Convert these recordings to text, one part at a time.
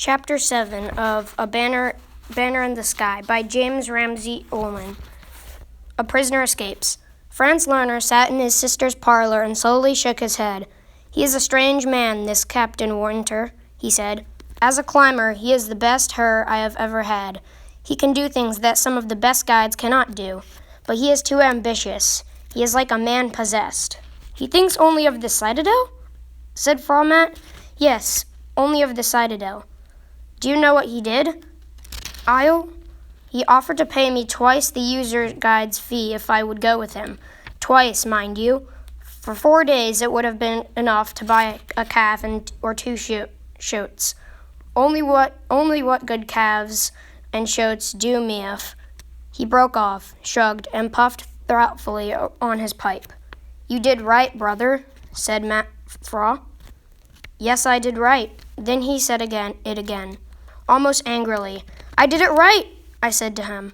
Chapter 7 of A Banner in the Sky by James Ramsey Ullman. A Prisoner Escapes. Franz Lerner sat in his sister's parlor and slowly shook his head. "He is a strange man, this Captain Winter," he said. "As a climber, he is the best Herr I have ever had. He can do things that some of the best guides cannot do, but he is too ambitious. He is like a man possessed." "He thinks only of the Citadel?" said Frau Matt. "Yes, only of the Citadel." "Do you know what he did?" He offered to pay me twice the user guide's fee if I would go with him. Twice, mind you. For 4 days it would have been enough to buy a calf or two shoats. Only what good calves and shoats do me if. He broke off, shrugged, and puffed thoughtfully on his pipe. "You did right, brother," said Frau. "Yes, I did right." Then he said it again, almost angrily. "I did it right," I said to him.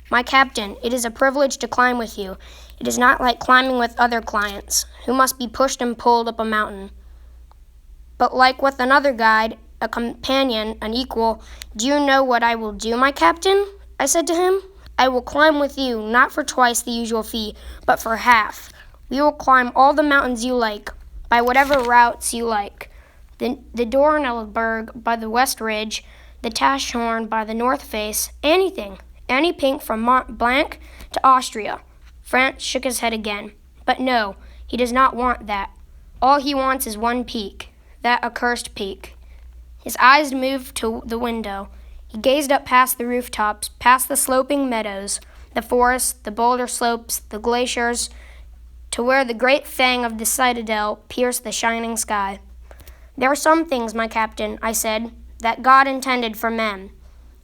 "My captain, it is a privilege to climb with you. It is not like climbing with other clients, who must be pushed and pulled up a mountain, but like with another guide, a companion, an equal. Do you know what I will do, my captain?" I said to him. "I will climb with you, not for twice the usual fee, but for half. We will climb all the mountains you like, by whatever routes you like. The Dornelberg by the west ridge, the Taschhorn by the north face, anything, any peak from Mont Blanc to Austria." Franz shook his head again. "But no, he does not want that. All he wants is one peak, that accursed peak." His eyes moved to the window. He gazed up past the rooftops, past the sloping meadows, the forests, the boulder slopes, the glaciers, to where the great fang of the Citadel pierced the shining sky. "There are some things, my captain," I said, "that God intended for men,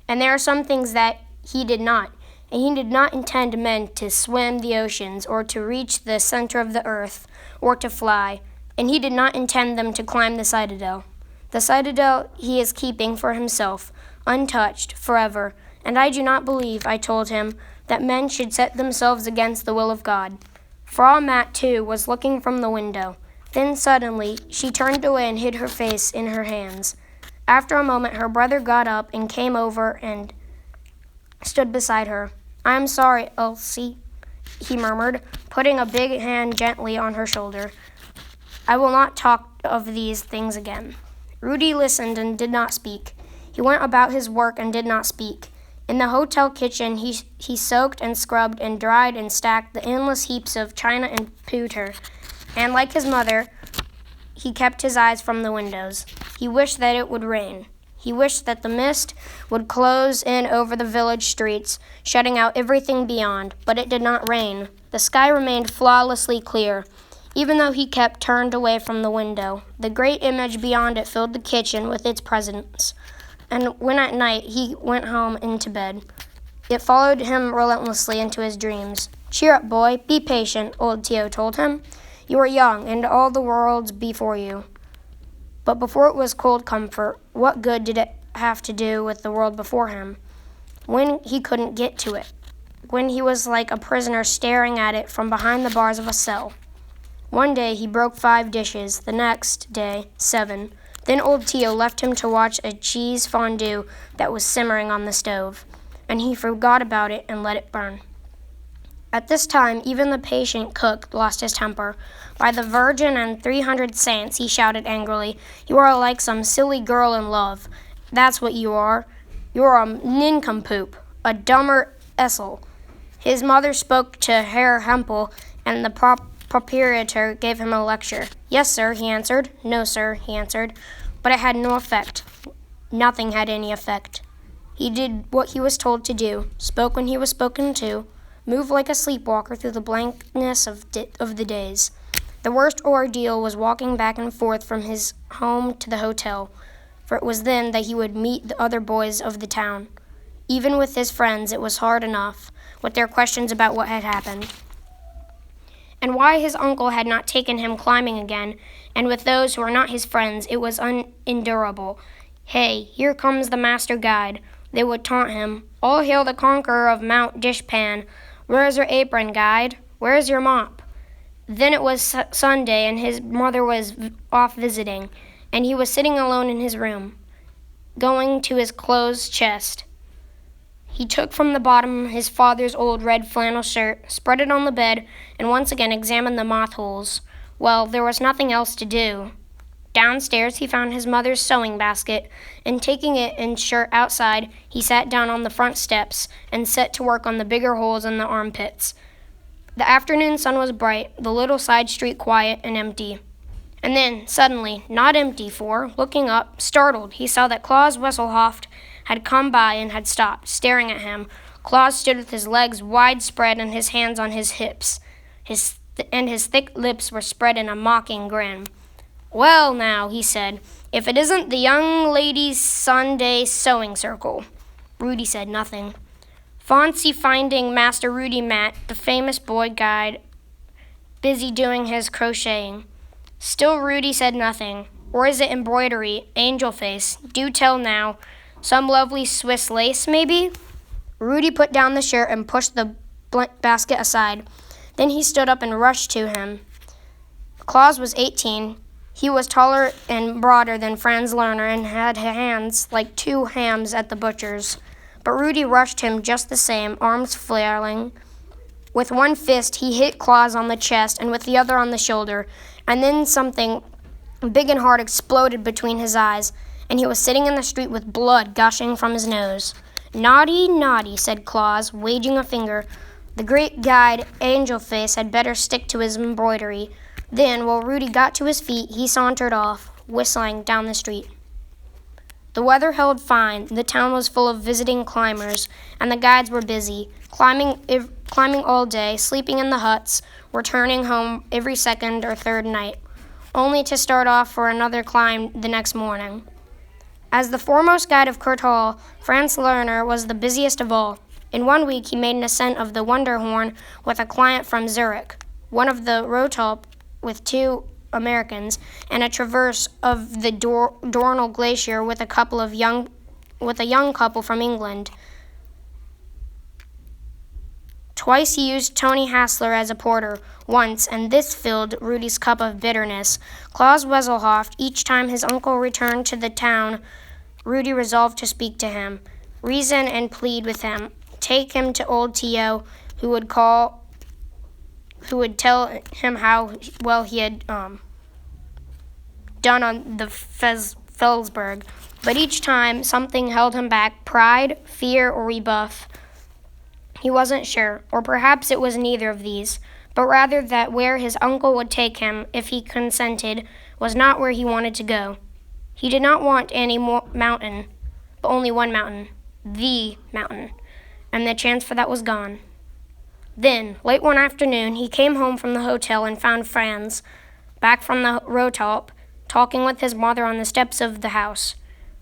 and there are some things that he did not. And he did not intend men to swim the oceans, or to reach the center of the earth, or to fly, and he did not intend them to climb the Citadel. The Citadel he is keeping for himself, untouched, forever, and I do not believe," I told him, "that men should set themselves against the will of God." Frau Matt, too, was looking from the window. Then suddenly she turned away and hid her face in her hands. After a moment her brother got up and came over and stood beside her. "I am sorry, Elsie," he murmured, putting a big hand gently on her shoulder. "I will not talk of these things again." Rudy listened and did not speak. He went about his work and did not speak. In the hotel kitchen he soaked and scrubbed and dried and stacked the endless heaps of china and pewter, and like his mother, he kept his eyes from the windows. He wished that it would rain. He wished that the mist would close in over the village streets, shutting out everything beyond, but it did not rain. The sky remained flawlessly clear, even though he kept turned away from the window. The great image beyond it filled the kitchen with its presence, and when at night he went home into bed, it followed him relentlessly into his dreams. "Cheer up, boy, be patient," old Tio told him. "You are young, and all the world's before you." But before it was cold comfort, what good did it have to do with the world before him, when he couldn't get to it, when he was like a prisoner staring at it from behind the bars of a cell? One day he broke 5 dishes, the next day 7. Then old Tio left him to watch a cheese fondue that was simmering on the stove, and he forgot about it and let it burn. At this time, even the patient cook lost his temper. "By the Virgin and 300 saints," he shouted angrily, "you are like some silly girl in love. That's what you are. You are a nincompoop, a dumber Essel." His mother spoke to Herr Hempel, and the proprietor gave him a lecture. "Yes, sir," he answered. "No, sir," he answered. But it had no effect. Nothing had any effect. He did what he was told to do, spoke when he was spoken to, moved like a sleepwalker through the blankness of the days. The worst ordeal was walking back and forth from his home to the hotel, for it was then that he would meet the other boys of the town. Even with his friends it was hard enough, with their questions about what had happened, and why his uncle had not taken him climbing again, and with those who were not his friends it was unendurable. "Hey, here comes the master guide," they would taunt him. "All hail the conqueror of Mount Dishpan. Where is your apron, guide? Where is your mop?" Then it was Sunday, and his mother was off visiting, and he was sitting alone in his room. going to his clothes chest. He took from the bottom his father's old red flannel shirt, spread it on the bed, and once again examined the moth holes. Well, there was nothing else to do. Downstairs he found his mother's sewing basket, and taking it and shirt outside, he sat down on the front steps and set to work on the bigger holes in the armpits. The afternoon sun was bright, the little side street quiet and empty. And then, suddenly, not empty, for, looking up, startled, he saw that Claus Wesselhoft had come by and had stopped, staring at him. Claus stood with his legs wide spread and his hands on his hips. His thick lips were spread in a mocking grin. "Well, now," he said, "if it isn't the young ladies' Sunday sewing circle." Rudy said nothing. Fancy finding Master Rudy Matt, the famous boy guide, busy doing his crocheting. Still Rudy said nothing. Or is it embroidery, angel face? Do tell now. Some lovely Swiss lace, maybe? Rudy put down the shirt and pushed the basket aside. Then he stood up and rushed to him. Claus was 18. He was taller and broader than Franz Lerner and had hands like two hams at the butcher's. But Rudy rushed him just the same, arms flailing. With one fist, he hit Claus on the chest and with the other on the shoulder, and then something big and hard exploded between his eyes, and he was sitting in the street with blood gushing from his nose. "Naughty, naughty," said Claus, waving a finger. The great guide, Angel Face, had better stick to his embroidery. Then, while Rudy got to his feet, he sauntered off, whistling down the street. The weather held fine, the town was full of visiting climbers, and the guides were busy, climbing all day, sleeping in the huts, returning home every second or third night, only to start off for another climb the next morning. As the foremost guide of Kurt Hall, Franz Lerner was the busiest of all. In 1 week he made an ascent of the Wunderhorn with a client from Zurich, one of the Rotop with 2 Americans, and a traverse of the Dornell Glacier with a young couple from England. Twice he used Tony Hassler as a porter, once, and this filled Rudy's cup of bitterness. Claus Wesselhoft, each time his uncle returned to the town, Rudy resolved to speak to him, reason and plead with him, take him to old T.O., who would tell him how well he had done on the Felsberg. But each time something held him back, pride, fear, or rebuff. He wasn't sure, or perhaps it was neither of these, but rather that where his uncle would take him, if he consented, was not where he wanted to go. He did not want any more mountain, but only one mountain, the mountain, and the chance for that was gone. Then, late one afternoon, he came home from the hotel and found Franz, back from the Rotop, talking with his mother on the steps of the house.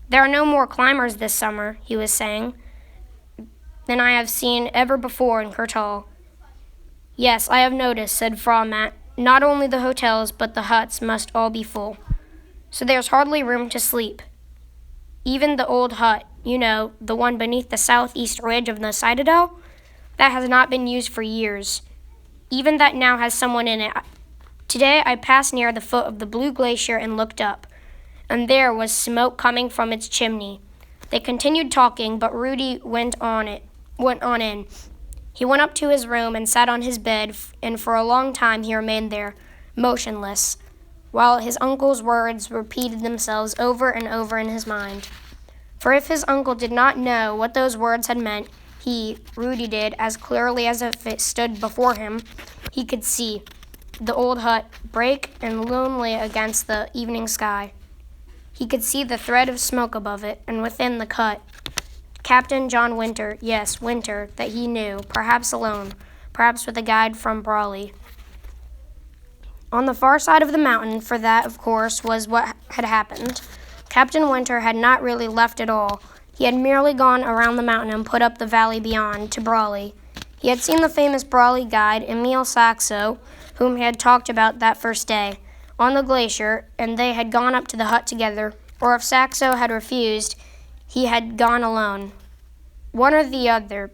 "There are no more climbers this summer," he was saying, "than I have seen ever before in Kurt Hall." "Yes, I have noticed," said Frau Matt. "Not only the hotels, but the huts must all be full. So there's hardly room to sleep. Even the old hut, you know, the one beneath the southeast ridge of the citadel, that has not been used for years. Even that now has someone in it. Today I passed near the foot of the Blue Glacier and looked up, and there was smoke coming from its chimney." They continued talking, but Rudy went on in. He went up to his room and sat on his bed, and for a long time he remained there, motionless, while his uncle's words repeated themselves over and over in his mind. For if his uncle did not know what those words had meant, Rudy did, as clearly as if it stood before him. He could see the old hut, break and lonely against the evening sky. He could see the thread of smoke above it, and within the hut, Captain John Winter, yes, Winter, that he knew, perhaps alone, perhaps with a guide from Brawley. On the far side of the mountain, for that, of course, was what had happened. Captain Winter had not really left at all. He had merely gone around the mountain and put up the valley beyond, to Brawley. He had seen the famous Brawley guide, Emil Saxo, whom he had talked about that first day, on the glacier, and they had gone up to the hut together, or if Saxo had refused, he had gone alone. One or the other,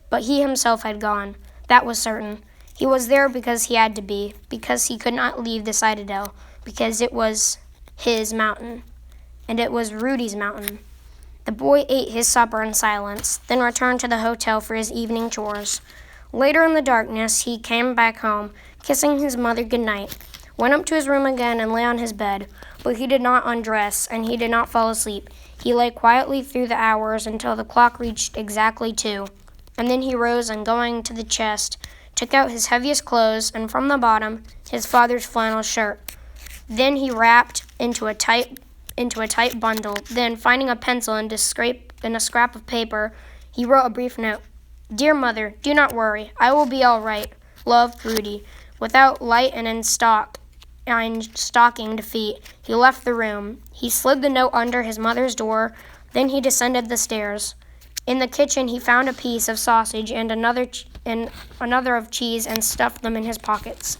but he himself had gone, that was certain. He was there because he had to be, because he could not leave the citadel, because it was his mountain, and it was Rudy's mountain. The boy ate his supper in silence, then returned to the hotel for his evening chores. Later in the darkness, he came back home, kissing his mother goodnight, went up to his room again and lay on his bed, but he did not undress, and he did not fall asleep. He lay quietly through the hours until the clock reached exactly 2, and then he rose and, going to the chest, took out his heaviest clothes, and from the bottom, his father's flannel shirt. Then he wrapped into a tight bundle. Then, finding a pencil and a scrap of paper, he wrote a brief note. "Dear Mother, do not worry. I will be all right. Love, Rudy." Without light and in stockinged feet, he left the room. He slid the note under his mother's door. Then he descended the stairs. In the kitchen, he found a piece of sausage and another of cheese and stuffed them in his pockets.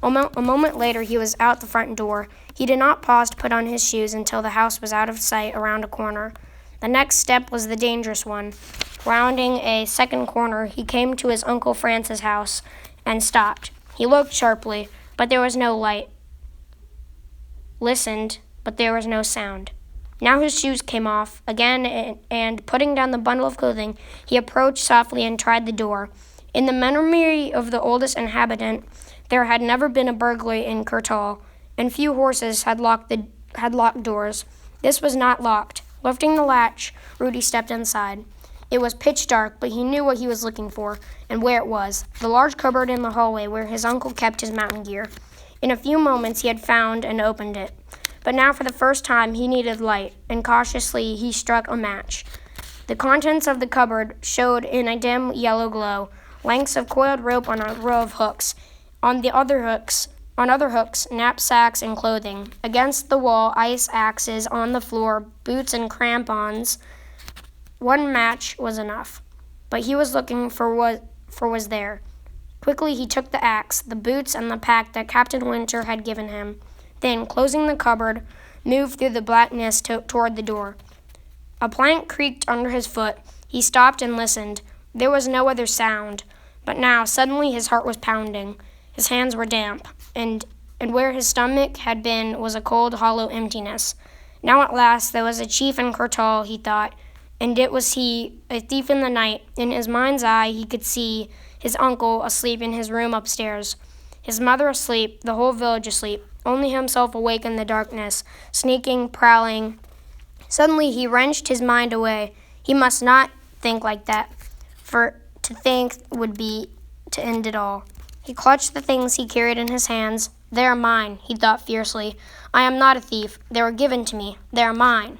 A moment later, he was out the front door. He did not pause to put on his shoes until the house was out of sight around a corner. The next step was the dangerous one. Rounding a second corner, he came to his Uncle Francis' house and stopped. He looked sharply, but there was no light. Listened, but there was no sound. Now his shoes came off again, and putting down the bundle of clothing, he approached softly and tried the door. In the memory of the oldest inhabitant, there had never been a burglary in Kurtal, and few horses had locked doors. This was not locked. Lifting the latch, Rudy stepped inside. It was pitch dark, but he knew what he was looking for and where it was, the large cupboard in the hallway where his uncle kept his mountain gear. In a few moments he had found and opened it. But now for the first time he needed light, and cautiously he struck a match. The contents of the cupboard showed in a dim yellow glow, lengths of coiled rope on a row of hooks. On other hooks, knapsacks and clothing. Against the wall, ice axes on the floor, boots and crampons. One match was enough, but he was looking for what was there. Quickly he took the axe, the boots, and the pack that Captain Winter had given him. Then, closing the cupboard, moved through the blackness toward the door. A plank creaked under his foot. He stopped and listened. There was no other sound, but now suddenly his heart was pounding. His hands were damp, and where his stomach had been was a cold, hollow emptiness. Now at last there was a chief in Kurtal, he thought, and it was he, a thief in the night. In his mind's eye he could see his uncle asleep in his room upstairs, his mother asleep, the whole village asleep, only himself awake in the darkness, sneaking, prowling. Suddenly he wrenched his mind away. He must not think like that, for to think would be to end it all. He clutched the things he carried in his hands. "They are mine," he thought fiercely. "I am not a thief. They were given to me. They are mine."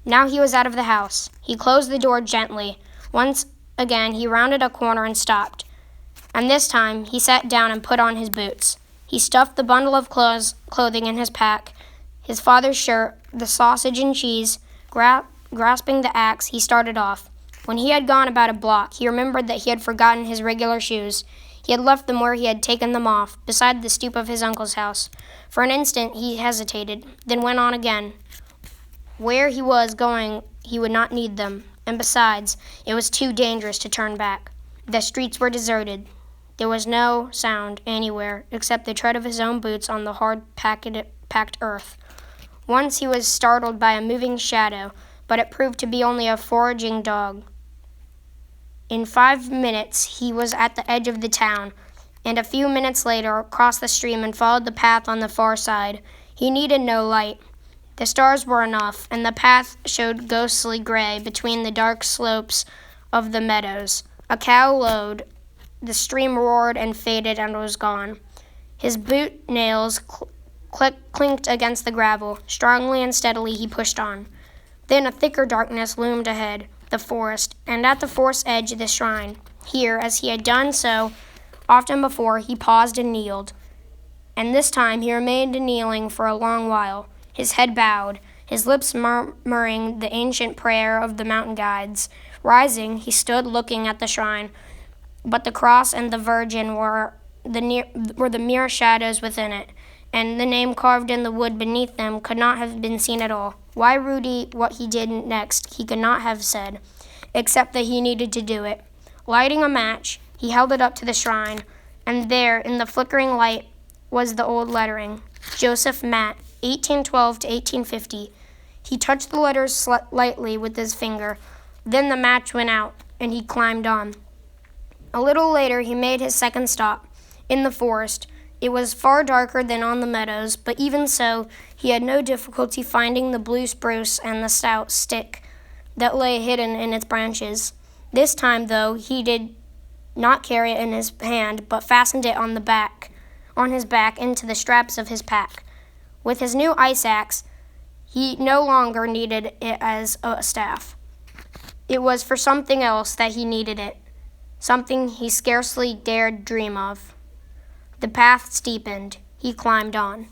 Now he was out of the house. He closed the door gently. Once again he rounded a corner and stopped. And this time he sat down and put on his boots. He stuffed the bundle of clothing in his pack, his father's shirt, the sausage and cheese. Grasping the axe, he started off. When he had gone about a block, he remembered that he had forgotten his regular shoes. He had left them where he had taken them off, beside the stoop of his uncle's house. For an instant he hesitated, then went on again. Where he was going, he would not need them, and besides, it was too dangerous to turn back. The streets were deserted. There was no sound anywhere except the tread of his own boots on the hard, packed earth. Once he was startled by a moving shadow, but it proved to be only a foraging dog. In 5 minutes he was at the edge of the town, and a few minutes later crossed the stream and followed the path on the far side. He needed no light. The stars were enough, and the path showed ghostly gray between the dark slopes of the meadows. A cow lowed, the stream roared and faded and was gone. His boot nails clinked against the gravel. Strongly and steadily he pushed on. Then a thicker darkness loomed ahead, the forest, and at the forest's edge the shrine. Here, as he had done so often before, he paused and kneeled. And this time he remained kneeling for a long while, his head bowed, his lips murmuring the ancient prayer of the mountain guides. Rising, he stood looking at the shrine, but the cross and the Virgin were the mere shadows within it, and the name carved in the wood beneath them could not have been seen at all. Why Rudy what he did next he could not have said, except that he needed to do it. Lighting a match, he held it up to the shrine, and there, in the flickering light, was the old lettering, Joseph Matt, 1812 to 1850. He touched the letters lightly with his finger. Then the match went out, and he climbed on. A little later he made his second stop, in the forest. It was far darker than on the meadows, but even so, he had no difficulty finding the blue spruce and the stout stick that lay hidden in its branches. This time, though, he did not carry it in his hand, but fastened it on his back into the straps of his pack. With his new ice axe, he no longer needed it as a staff. It was for something else that he needed it, something he scarcely dared dream of. The path steepened. He climbed on.